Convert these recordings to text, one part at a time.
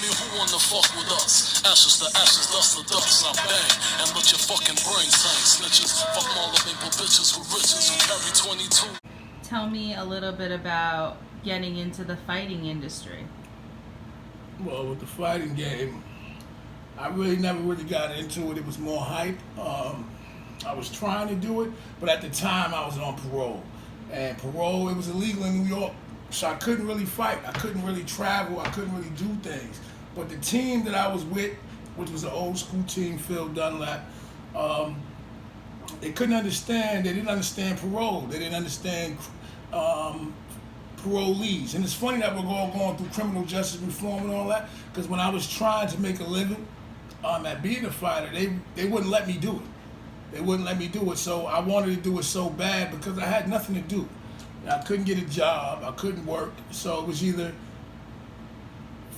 me who wanna fuck with us. Ashes to ashes, dust to dust. I bang and let your fucking brain sing. Snitches, fuck all the maple bitches with riches who carry 22. Tell me a little bit about getting into the fighting industry. Well, with the fighting game, I really never really got into it. It was more hype. I was trying to do it, but at the time I was on parole. And parole, it was illegal in New York, so I couldn't really fight. I couldn't really travel. I couldn't really do things. But the team that I was with, which was an old school team, Phil Dunlap, they couldn't understand. They didn't understand parole. They didn't understand parolees. And it's funny that we're all going through criminal justice reform and all that, because when I was trying to make a living at being a fighter, they wouldn't let me do it. They wouldn't let me do it, so I wanted to do it so bad because I had nothing to do. I couldn't get a job, I couldn't work, so it was either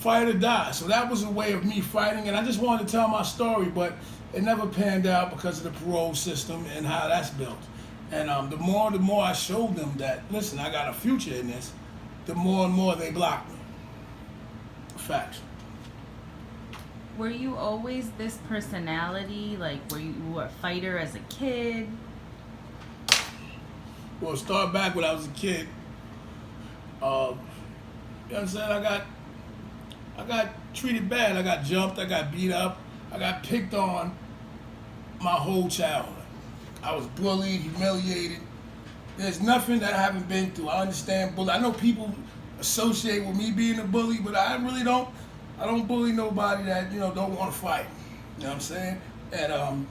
fight or die. So that was a way of me fighting, and I just wanted to tell my story, but it never panned out because of the parole system and how that's built. And the more I showed them that, listen, I got a future in this, the more and more they blocked me. Facts. Were you always this personality? Like, were you a fighter as a kid? Well, start back when I was a kid. You know what I'm saying? I got treated bad. I got jumped. I got beat up. I got picked on my whole childhood. I was bullied, humiliated. There's nothing that I haven't been through. I understand bullying. I know people associate with me being a bully, but I really don't. I don't bully nobody that, don't want to fight. You know what I'm saying? And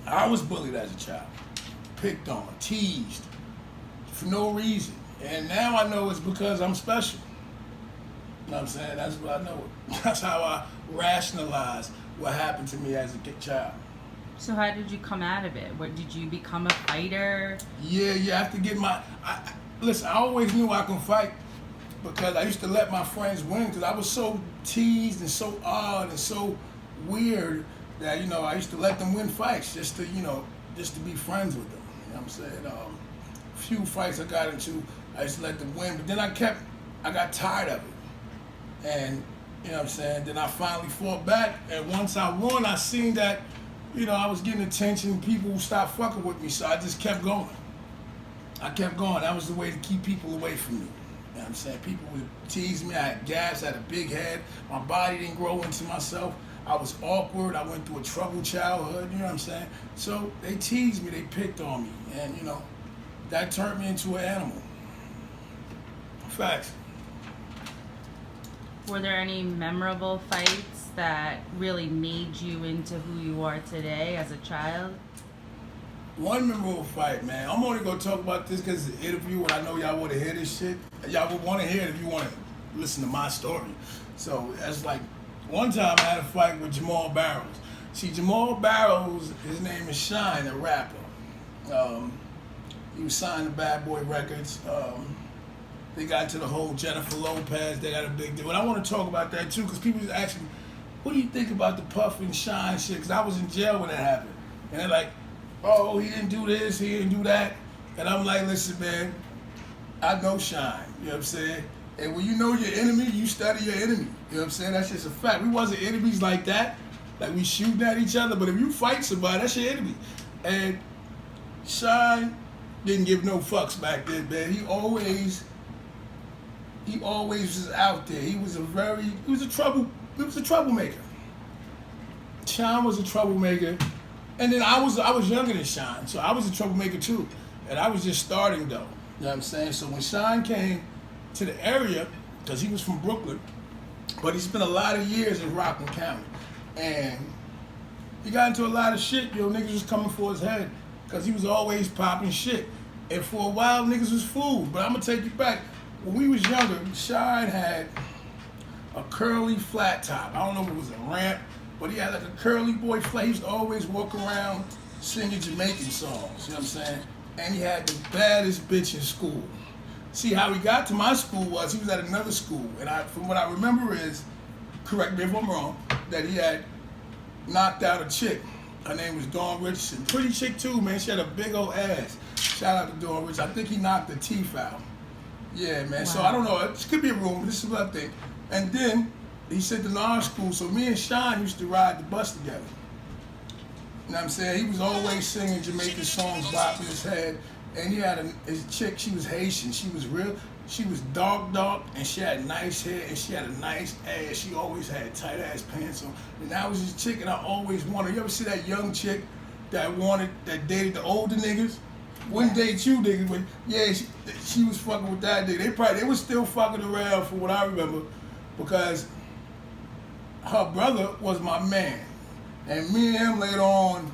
I was bullied as a child. Picked on, teased, for no reason. And now I know it's because I'm special. You know what I'm saying? That's what I know. That's how I rationalize what happened to me as a child. So how did you come out of it? What, did you become a fighter? Yeah, you have to get listen, I always knew I could fight because I used to let my friends win because I was so teased and so odd and so weird that, I used to let them win fights just to be friends with them. You know what I'm saying? A few fights I got into, I used to let them win, but then I got tired of it. And, you know what I'm saying? Then I finally fought back, and once I won, I seen that, I was getting attention, people stopped fucking with me, so I just kept going. I kept going. That was the way to keep people away from me. You know what I'm saying? People would tease me. I had gas, I had a big head. My body didn't grow into myself. I was awkward. I went through a troubled childhood. You know what I'm saying? So they teased me. They picked on me. And, that turned me into an animal. Facts. Were there any memorable fights that really made you into who you are today as a child? One memorable fight, man. I'm only gonna talk about this because it's an interview and I know y'all wanna hear this shit. Y'all would wanna hear it if you wanna listen to my story. So that's like, one time I had a fight with Jamal Barrows. See, Jamal Barrows, his name is Shyne, a rapper. He was signed to Badboy Records. They got into the whole Jennifer Lopez, they got a big deal. And I wanna talk about that too, because people just ask me, what do you think about the Puff and Shyne shit? Because I was in jail when that happened. And they're like, oh, he didn't do this, he didn't do that. And I'm like, listen, man, I know Shyne, you know what I'm saying? And when you know your enemy, you study your enemy. You know what I'm saying? That's just a fact. We wasn't enemies like that, like we shooting at each other, but if you fight somebody, that's your enemy. And Shyne didn't give no fucks back then, man. He always was out there. He was a troublemaker. Shyne was a troublemaker. And then I was younger than Shyne, so I was a troublemaker too. And I was just starting though. You know what I'm saying? So when Shyne came to the area, because he was from Brooklyn, but he spent a lot of years in Rockland County. And he got into a lot of shit, niggas was coming for his head, because he was always popping shit. And for a while, niggas was fooled. But I'm gonna take you back. When we was younger, Shyne had a curly flat top. I don't know if it was a ramp, but he had like a curly boy flat. He used to always walk around singing Jamaican songs, you know what I'm saying? And he had the baddest bitch in school. See, how he got to my school was he was at another school. And from what I remember is, correct me if I'm wrong, that he had knocked out a chick. Her name was Dawn Richardson. Pretty chick too, man. She had a big old ass. Shout out to Dawn Richardson. I think he knocked the teeth out. Yeah, man. Wow. So I don't know. It could be a rumor. This is what I think. And then he sent to our school. So me and Shyne used to ride the bus together. You know what I'm saying? He was always singing Jamaican songs, bopping his head. And he had his chick, she was Haitian. She was dark, and she had nice hair, and she had a nice ass. She always had tight ass pants on. And that was his chick, and I always wanted. You ever see that young chick that dated the older niggas? Wouldn't date you niggas, but yeah, she was fucking with that nigga. They was still fucking around for what I remember, because her brother was my man. And me and him later on,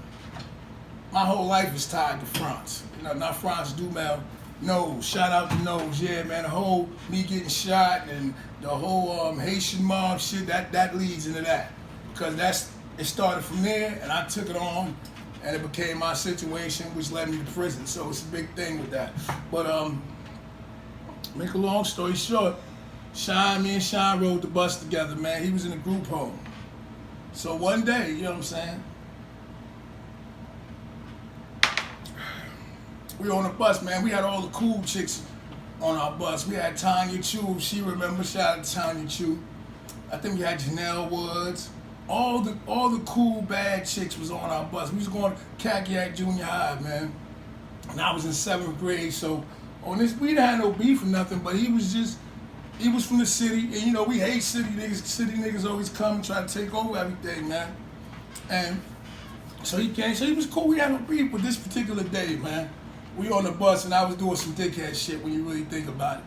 my whole life is tied to France. You know, not France Dumel. No, shout out to Nose. Yeah, man, the whole me getting shot and the whole Haitian mob shit, that leads into that. Because it started from there, and I took it on, and it became my situation, which led me to prison. So it's a big thing with that. But make a long story short, me and Shyne rode the bus together, man. He was in a group home. So one day, you know what I'm saying? We were on the bus, man. We had all the cool chicks on our bus. We had Tanya Chu, she remembers. Shout out to Tanya Chu. I think we had Janelle Woods. All the cool bad chicks was on our bus. We was going to Cacac Junior High, man. And I was in 7th grade, so on this, we didn't have no beef or nothing, but he was from the city, and you know, we hate city niggas. City niggas always come and try to take over everything, man. And so he came, so he was cool. We had no beef, but this particular day, man, we on the bus, and I was doing some dickhead shit when you really think about it.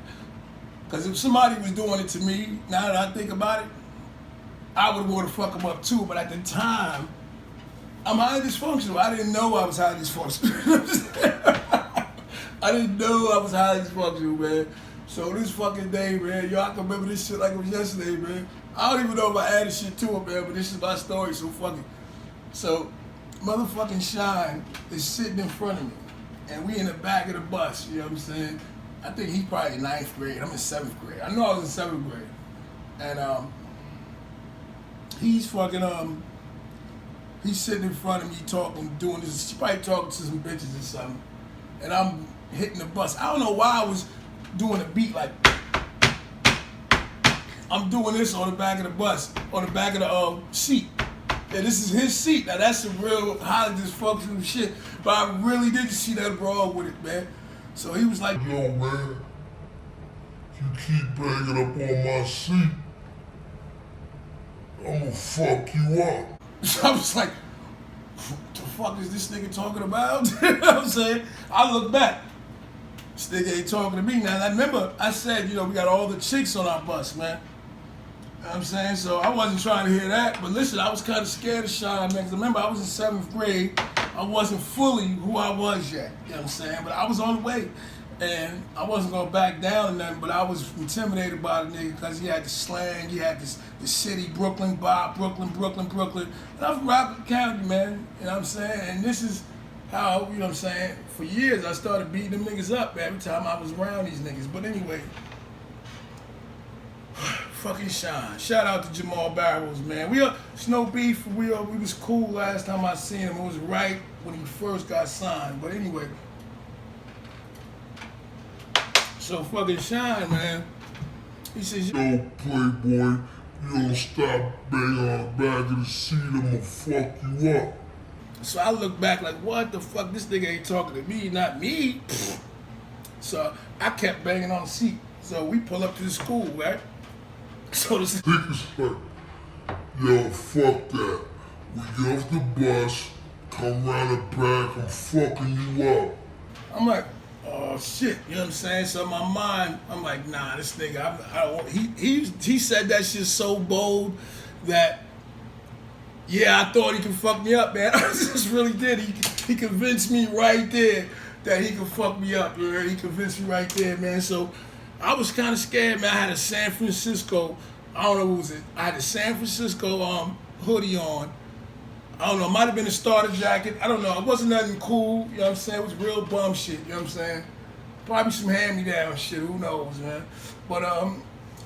Because if somebody was doing it to me, now that I think about it, I would want to fuck them up too. But at the time, I'm highly dysfunctional. I didn't know I was highly dysfunctional. I didn't know I was highly dysfunctional, man. So this fucking day, man, y'all can remember this shit like it was yesterday, man. I don't even know if I added shit to it, man, but this is my story, so fuck it. So, motherfucking Shyne is sitting in front of me, and we in the back of the bus, you know what I'm saying? I think he's probably in 9th grade, I'm in 7th grade. I know I was in 7th grade. And he's fucking, he's sitting in front of me talking, doing this, she probably talking to some bitches or something. And I'm hitting the bus. I don't know why I was doing a beat like, I'm doing this on the back of the bus, on the back of the seat. Yeah, this is his seat. Now that's some real highly dysfunctional shit, but I really did see that broad with it, man. So he was like, yo, man, you keep banging up on my seat, I'ma fuck you up. So I was like, what the fuck is this nigga talking about? You know what I'm saying? I look back. This nigga ain't talking to me now. And I remember I said, you know, we got all the chicks on our bus, man. You know what I'm saying? So I wasn't trying to hear that. But listen, I was kind of scared of Shyne, man. Because remember, I was in 7th grade. I wasn't fully who I was yet. You know what I'm saying? But I was on the way. And I wasn't going to back down or nothing. But I was intimidated by the nigga because he had the slang. He had the city, Brooklyn, Bob, Brooklyn. And I'm from Rockland County, man. You know what I'm saying? And this is how, you know what I'm saying, for years I started beating them niggas up every time I was around these niggas. But anyway, fucking Shyne. Shout out to Jamal Barrows, man. It's no beef. We was cool last time I seen him. It was right when he first got signed. But anyway, so fucking Shyne, man, he says, yo, Playboy, you don't stop banging on the back of the seat, I'ma fuck you up. So I look back like, what the fuck? This nigga ain't talking to me, not me. So I kept banging on the seat. So we pull up to the school, right? So this nigga's like, yo, fuck that. We get off the bus, come round the back, I'm fucking you up. I'm like, oh shit, you know what I'm saying? So in my mind, I'm like, nah, this nigga, I don't want, he said that shit so bold that, yeah, I thought he could fuck me up, man. I just really did. He convinced me right there that he could fuck me up. You know? He convinced me right there, man. So I was kind of scared, man. I had a San Francisco, I don't know what was it. I had a San Francisco hoodie on. I don't know, it might have been a starter jacket. I don't know. It wasn't nothing cool, you know what I'm saying? It was real bum shit, you know what I'm saying? Probably some hand-me-down shit, who knows, man? But,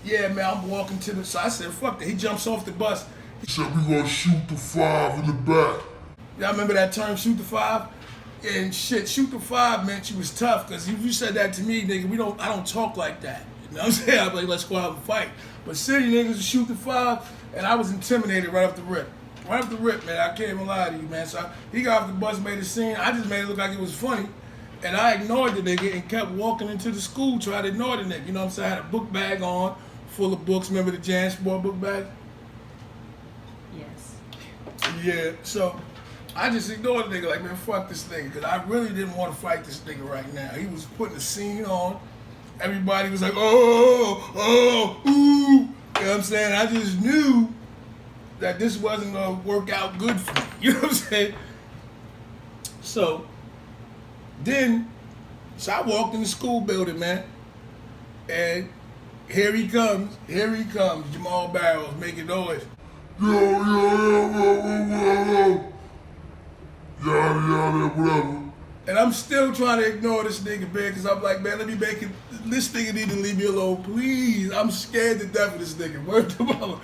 yeah, man, I'm walking to the, so I said, fuck that. He jumps off the bus. He said, we gonna shoot the 5 in the back. Y'all remember that term, shoot the 5? And shit, shoot the 5 meant you was tough, because if you said that to me, nigga, I don't talk like that. You know what I'm saying? I'd be like, let's go out and fight. But city niggas would shoot the 5, and I was intimidated right off the rip. Right off the rip, man. I can't even lie to you, man. So he got off the bus, made a scene. I just made it look like it was funny. And I ignored the nigga and kept walking into the school trying to ignore the nigga. You know what I'm saying? I had a book bag on, full of books. Remember the Jan Sport book bag? Yes. Yeah, so I just ignored the nigga like, man, fuck this nigga. Because I really didn't want to fight this nigga right now. He was putting a scene on. Everybody was like, oh, ooh. You know what I'm saying? I just knew that this wasn't going to work out good for me. You know what I'm saying? So I walked in the school building, man. And here he comes, Jamal Barrows making noise. Yo, yada, whatever. And I'm still trying to ignore this nigga, man, because I'm like, man, this nigga need to leave me alone, please. I'm scared to death of this nigga. Word to mother.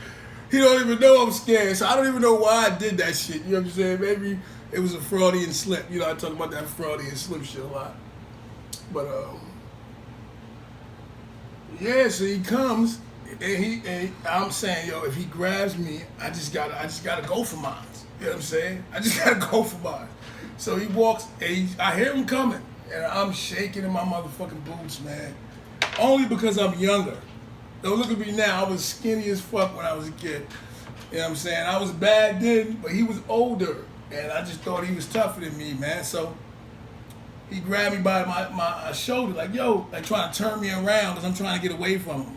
He don't even know I'm scared, so I don't even know why I did that shit. You know what I'm saying? Maybe it was a Freudian slip. You know, I talk about that Freudian slip shit a lot. But, yeah, so he comes, and I'm saying, yo, if he grabs me, I just gotta go for mine. You know what I'm saying? I just gotta go for mine. So he walks, and I hear him coming, and I'm shaking in my motherfucking boots, man. Only because I'm younger. Don't look at me now. I was skinny as fuck when I was a kid. You know what I'm saying? I was bad then, but he was older, and I just thought he was tougher than me, man. So he grabbed me by my shoulder, like, yo, like trying to turn me around because I'm trying to get away from him.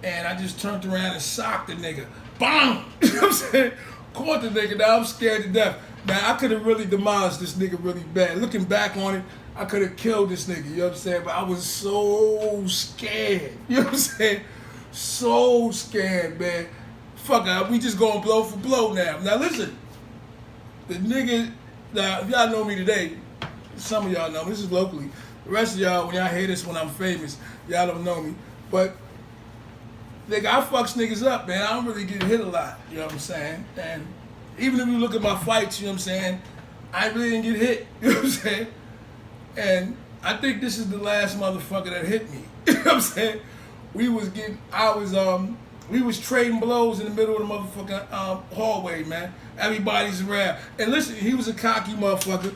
And I just turned around and socked the nigga. Bam! You know what I'm saying? Caught the nigga. Now I'm scared to death. Man, I could have really demolished this nigga really bad. Looking back on it, I could have killed this nigga, you know what I'm saying? But I was so scared, you know what I'm saying? So scared, man. Fuck it, we just going blow for blow now. Now listen, the nigga, now if y'all know me today, some of y'all know me, this is locally. The rest of y'all, when y'all hear this when I'm famous, y'all don't know me. But, nigga, I fucks niggas up, man. I don't really get hit a lot, you know what I'm saying? And even if you look at my fights, you know what I'm saying, I really didn't get hit, you know what I'm saying? And I think this is the last motherfucker that hit me. You know what I'm saying? We was trading blows in the middle of the motherfucking hallway, man. Everybody's around. And listen, he was a cocky motherfucker.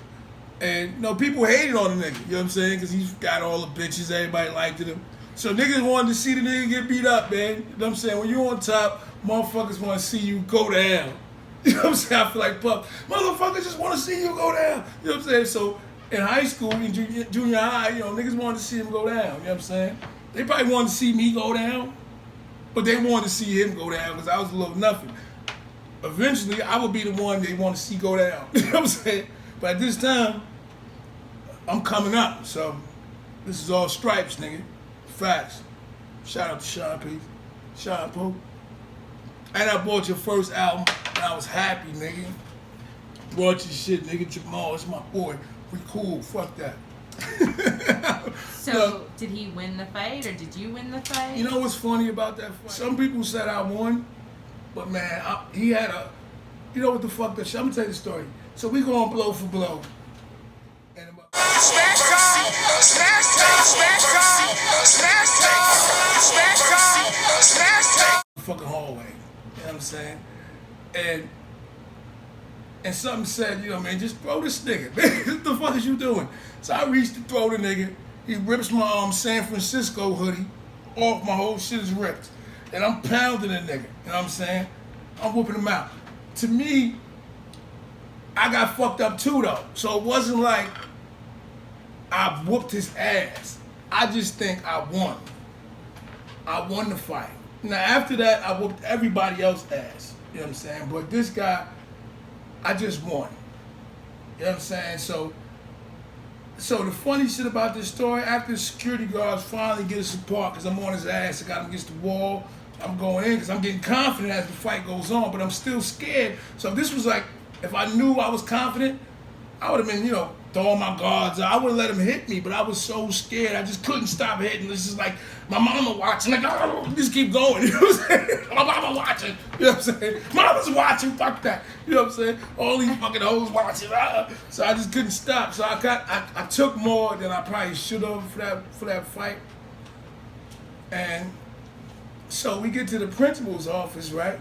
And, you know, people hated on the nigga, you know what I'm saying? Because he's got all the bitches, everybody liked him. So niggas wanted to see the nigga get beat up, man. You know what I'm saying? When you on top, motherfuckers want to see you go down. You know what I'm saying? I feel like, Puff, motherfuckers just want to see you go down. You know what I'm saying? So in high school, in junior high, you know, niggas wanted to see him go down. You know what I'm saying? They probably wanted to see me go down, but they wanted to see him go down because I was a little nothing. Eventually, I would be the one they want to see go down. You know what I'm saying? But at this time, I'm coming up. So this is all stripes, nigga. Facts. Shout out to Shyne, P. Shyne, Pooh. And I bought your first album, and I was happy, nigga. Brought your shit, nigga. Jamal, it's my boy. We cool. Fuck that. So, did he win the fight, or did you win the fight? You know what's funny about that fight? Some people said I won, but man, he had a, you know what the fuck that shit? I'm gonna tell you the story. So we going blow for blow. And about Smash time! Smash time! Smash time! Smash time! Smash time! Smash time! fucking hallway. You know what I'm saying? And something said, you know, man, just throw this nigga. Man, what the fuck is you doing? So I reached to throw the nigga. He rips my San Francisco hoodie off. My whole shit is ripped. And I'm pounding the nigga. You know what I'm saying? I'm whooping him out. To me, I got fucked up too, though. So it wasn't like I whooped his ass. I just think I won. I won the fight. Now, after that, I whooped everybody else's ass. You know what I'm saying? But this guy, I just won. You know what I'm saying? So the funny shit about this story, after the security guards finally get us apart, because I'm on his ass, I got him against the wall, I'm going in, because I'm getting confident as the fight goes on, but I'm still scared. So this was like, if I knew I was confident, I would have been, you know, throwing my guards out. I would have let him hit me, but I was so scared. I just couldn't stop hitting. This is like my mama watching. Like, oh, just keep going. You know what I'm saying? My mama watching. You know what I'm saying? Mama's watching. Fuck that. You know what I'm saying? All these fucking hoes watching. So I just couldn't stop. So I took more than I probably should have for that fight. And so we get to the principal's office, right?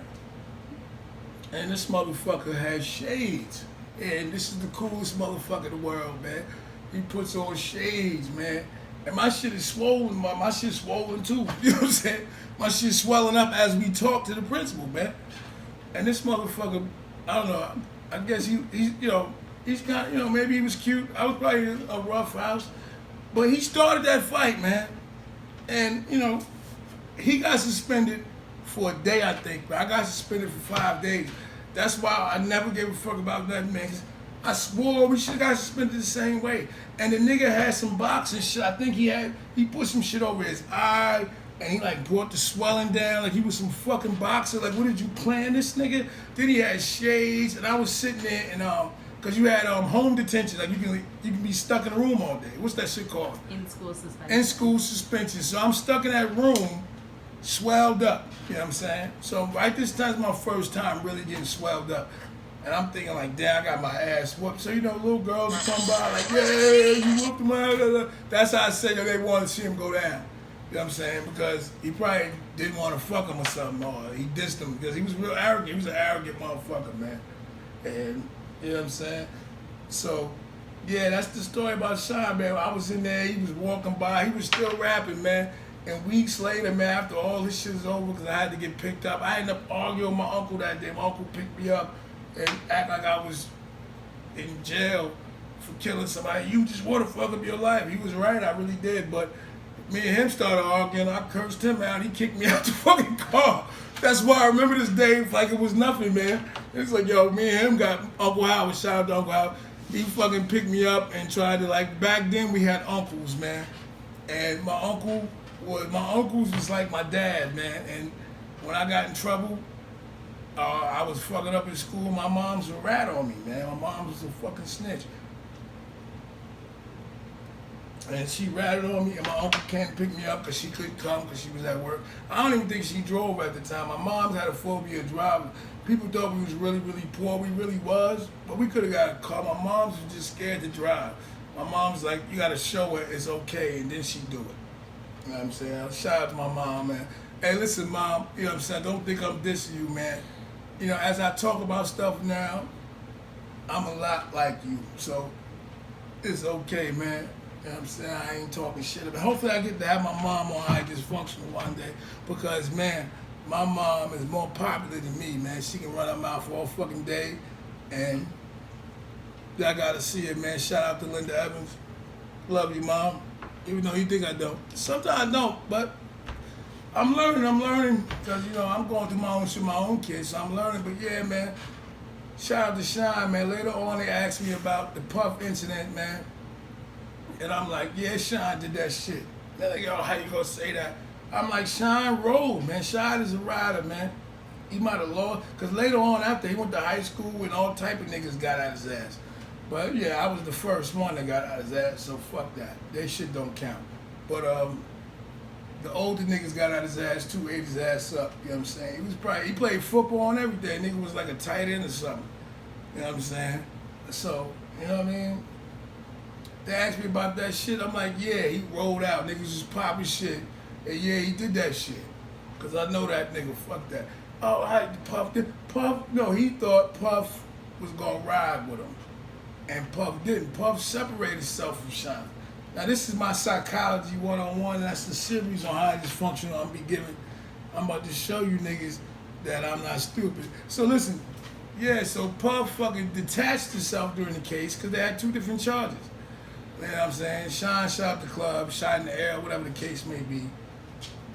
And this motherfucker has shades. And this is the coolest motherfucker in the world, man. He puts on shades, man. And my shit is swollen, my shit's swollen too. You know what I'm saying? My shit's swelling up as we talk to the principal, man. And this motherfucker, I don't know, I guess he's you know, he's kind of, you know, maybe he was cute. I was probably in a rough house. But he started that fight, man. And, you know, he got suspended for a day, I think. But I got suspended for 5 days. That's why I never gave a fuck about nothing, man. 'Cause I swore we should have got suspended the same way. And the nigga had some boxing shit. I think he put some shit over his eye. And he like brought the swelling down. Like he was some fucking boxer. Like, what did you plan, this nigga? Then he had shades. And I was sitting there and, cause you had home detention, like you can be stuck in a room all day. What's that shit called? In school suspension. In school suspension. So I'm stuck in that room, swelled up. You know what I'm saying? So right this time's my first time really getting swelled up. And I'm thinking like, damn, I got my ass whooped. So you know, little girls come by like, yeah, you whooped him out. That's how I say that they want to see him go down. You know what I'm saying? Because he probably didn't want to fuck him or something, or he dissed him because he was real arrogant. He was an arrogant motherfucker, man. And you know what I'm saying? So, yeah, that's the story about Shyne, man. I was in there, he was walking by, he was still rapping, man. And weeks later, man, after all this shit is over, because I had to get picked up, I ended up arguing with my uncle that day. My uncle picked me up and act like I was in jail for killing somebody. You just want to fuck up your life. He was right, I really did. But me and him started arguing. I cursed him out. He kicked me out the fucking car. That's why I remember this day like it was nothing, man. It's like, yo, me and him got Uncle Howard. Shout out to Uncle Howard. He fucking picked me up and tried to, like, back then we had uncles, man. And my uncles was like my dad, man. And when I got in trouble, I was fucking up in school. My mom's a rat on me, man. My mom was a fucking snitch. And she ratted on me, and my uncle can't pick me up because she couldn't come because she was at work. I don't even think she drove at the time. My mom's had a phobia of driving. People thought we was really, really poor. We really was, but we could have got a car. My mom's was just scared to drive. My mom's like, you got to show her it's okay, and then she do it. You know what I'm saying? Shout out to my mom, man. Hey, listen, Mom, you know what I'm saying? Don't think I'm dissing you, man. You know, as I talk about stuff now, I'm a lot like you, so it's okay, man. You know what I'm saying? I ain't talking shit about it. Hopefully I get to have my mom on High Dysfunctional one day because, man, my mom is more popular than me, man. She can run her mouth all fucking day, and I gotta see it, man. Shout out to Linda Evans. Love you, Mom. Even though you think I don't. Sometimes I don't, but I'm learning because, you know, I'm going through my own shit, my own kids, so I'm learning. But, yeah, man, shout out to Shyne, man. Later on, they asked me about the Puff incident, man. And I'm like, yeah, Shyne did that shit. They're like, yo, how you gonna say that? I'm like, Shyne rolled, man. Shyne is a rider, man. He might have lost, because later on after he went to high school and all type of niggas got out his ass. But yeah, I was the first one that got out his ass, so fuck that. That shit don't count. But the older niggas got out his ass too, ate his ass up, you know what I'm saying? He played football and everything. Nigga was like a tight end or something. You know what I'm saying? So, you know what I mean? They asked me about that shit. I'm like, yeah, he rolled out. Niggas was popping shit. And yeah, he did that shit. Because I know that nigga. Fuck that. Oh, I Puff did. Puff, no, he thought Puff was going to ride with him. And Puff didn't. Puff separated himself from Shyne. Now, this is my psychology 101. That's the series on High Dysfunctional I'm be giving. I'm about to show you niggas that I'm not stupid. So listen, yeah, so Puff fucking detached himself during the case because they had two different charges. You know what I'm saying? Shyne shot the club, shot in the air, whatever the case may be.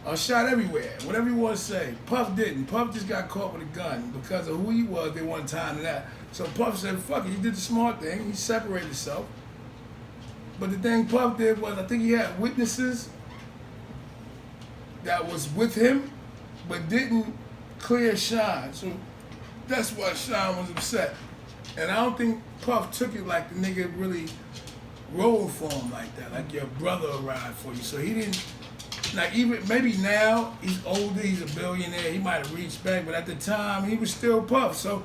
Or shot everywhere, whatever you want to say. Puff didn't. Puff just got caught with a gun. Because of who he was, they wanted time to that. So Puff said, fuck it, he did the smart thing. He separated himself. But the thing Puff did was, I think he had witnesses that was with him, but didn't clear Shyne. So that's why Shyne was upset. And I don't think Puff took it like the nigga really rolled for him like that, like your brother will ride for you. So he didn't, like, even maybe now he's older, he's a billionaire, he might have reached back, but at the time he was still Puff. So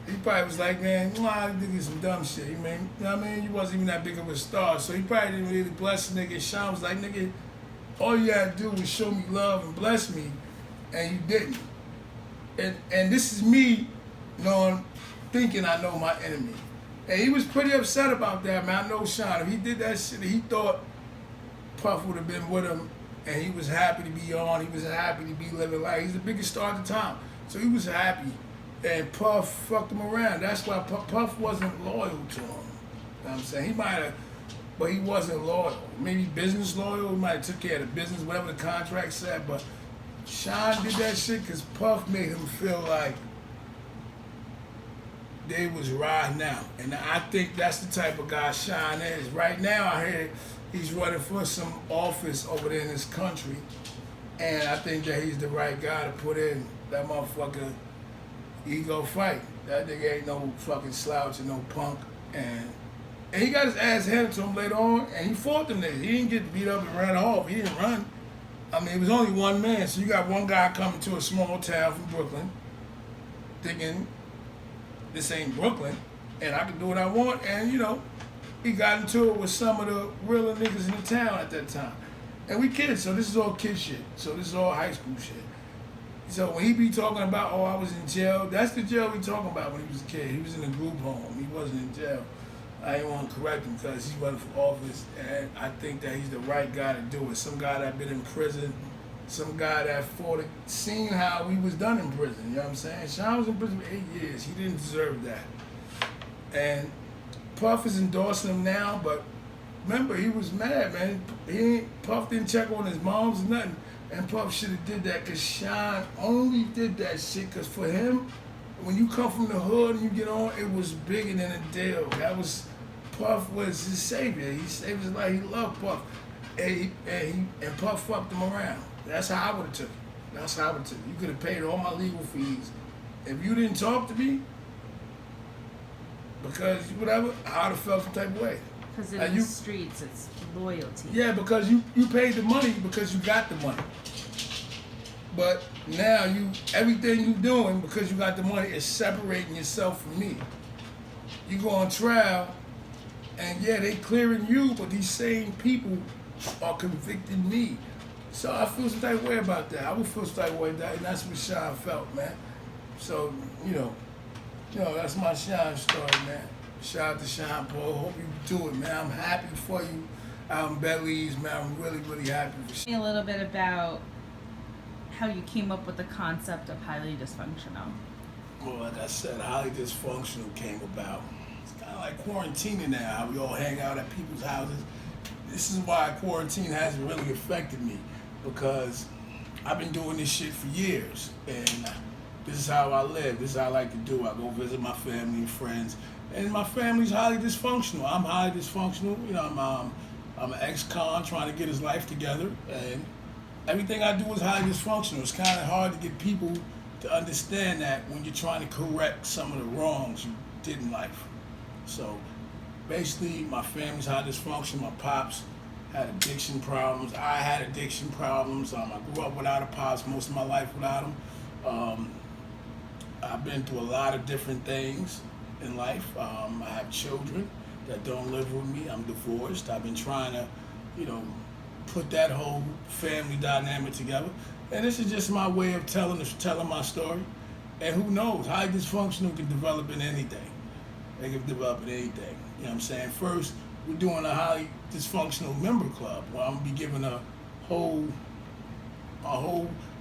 he probably was like, man, I did some dumb shit. You know what I mean? You wasn't even that big of a star. So he probably didn't really bless the nigga. Shyne was like, nigga, all you had to do was show me love and bless me, and you didn't. And this is me knowing, thinking I know my enemy. And he was pretty upset about that, man. I know Shyne. If he did that shit, he thought Puff would have been with him, and he was happy to be on. He was happy to be living life. He's the biggest star at the time, so he was happy. And Puff fucked him around. That's why Puff wasn't loyal to him. You know what I'm saying? He might have, but he wasn't loyal. Maybe business loyal. He might have took care of the business, whatever the contract said. But Shyne did that shit because Puff made him feel like they was riding out. And I think that's the type of guy Shyne is. Right now, I hear he's running for some office over there in this country. And I think that he's the right guy to put in. That motherfucker, he go fight. That nigga ain't no fucking slouch and no punk. And he got his ass handed to him later on, and he fought them niggas. He didn't get beat up and ran off. He didn't run. I mean, it was only one man. So you got one guy coming to a small town from Brooklyn thinking this ain't Brooklyn and I can do what I want. And, you know, he got into it with some of the realer niggas in the town at that time. And we kids, so this is all kid shit. So this is all high school shit. So when he be talking about, oh, I was in jail, that's the jail we talking about when he was a kid. He was in a group home. He wasn't in jail. I didn't want to correct him because he's running for office, and I think that he's the right guy to do it. Some guy that been in prison, some guy that fought it, seen how he was done in prison, you know what I'm saying? Shyne was in prison for 8 years. He didn't deserve that. And Puff is endorsing him now, but remember, he was mad, man. Puff didn't check on his moms or nothing. And Puff should have did that because Shyne only did that shit because for him, when you come from the hood and you get on, it was bigger than a deal. That was, Puff was his savior. He saved his life. He loved Puff. And Puff fucked him around. That's how I would have took it. That's how I would have took it. You could have paid all my legal fees. If you didn't talk to me, because whatever, I would have felt some type of way. Because in the streets, it's loyalty. Yeah, because you paid the money because you got the money. But now everything you doing because you got the money is separating yourself from me. You go on trial, and yeah, they clearing you, but these same people are convicting me. So I feel some type of way about that. I would feel some type of way about that, and that's what Shyne felt, man. So, you know, that's my Shyne story, man. Shout out to Shyne, Paul. Hope you do it, man. I'm happy for you out in Belize, man. I'm really, really happy for you. A little bit about how you came up with the concept of highly dysfunctional. Well, like I said, highly dysfunctional came about. It's kind of like quarantining now, how we all hang out at people's houses. This is why quarantine hasn't really affected me, because I've been doing this shit for years, and this is how I live. This is how I like to do. I go visit my family and friends, and my family's highly dysfunctional. I'm highly dysfunctional. You know, I'm an ex-con trying to get his life together, and everything I do is highly dysfunctional. It's kind of hard to get people to understand that when you're trying to correct some of the wrongs you did in life. So basically, my family's highly dysfunctional. My pops had addiction problems. I had addiction problems. I grew up without a pops most of my life without him. I've been through a lot of different things in life. I have children that don't live with me. I'm divorced. I've been trying to, put that whole family dynamic together. And this is just my way of telling my story. And who knows, highly dysfunctional can develop in anything. They can develop in anything. You know what I'm saying? First, we're doing a highly dysfunctional member club where I'm gonna be giving a whole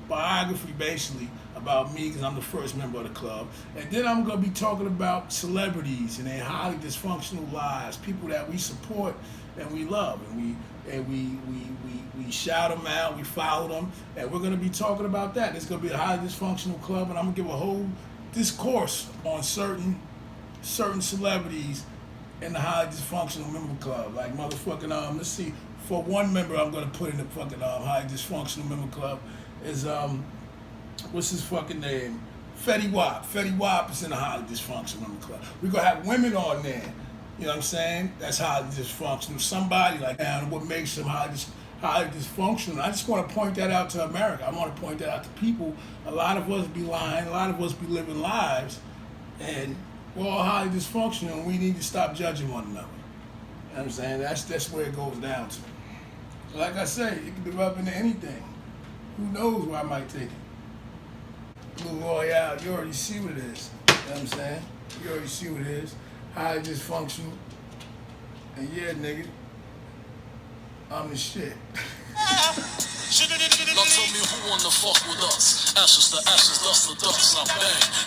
biography basically about me, because I'm the first member of the club. And then I'm gonna be talking about celebrities and their highly dysfunctional lives, people that we support and we love, and we shout them out, we follow them, and we're gonna be talking about that. It's gonna be a highly dysfunctional club, and I'm gonna give a whole discourse on certain celebrities in the highly dysfunctional member club. Like motherfucking let's see, for one member I'm gonna put in the fucking highly dysfunctional member club is what's his fucking name? Fetty Wap. Fetty Wap is in the highly dysfunctional member club. We're gonna have women on there. You know what I'm saying? That's highly dysfunctional. Somebody like that, and what makes them highly dysfunctional. I just want to point that out to America. I want to point that out to people. A lot of us be lying. A lot of us be living lives, and we're all highly dysfunctional, and we need to stop judging one another. You know what I'm saying? That's where it goes down to. Like I say, it can develop into anything. Who knows where I might take it? Blue Royale, you already see what it is. You know what I'm saying? You already see what it is. How it just functional. And yeah, nigga, I'm the shit. Now tell me who wanna fuck with us? Ashes to ashes, dust to dust, I bang.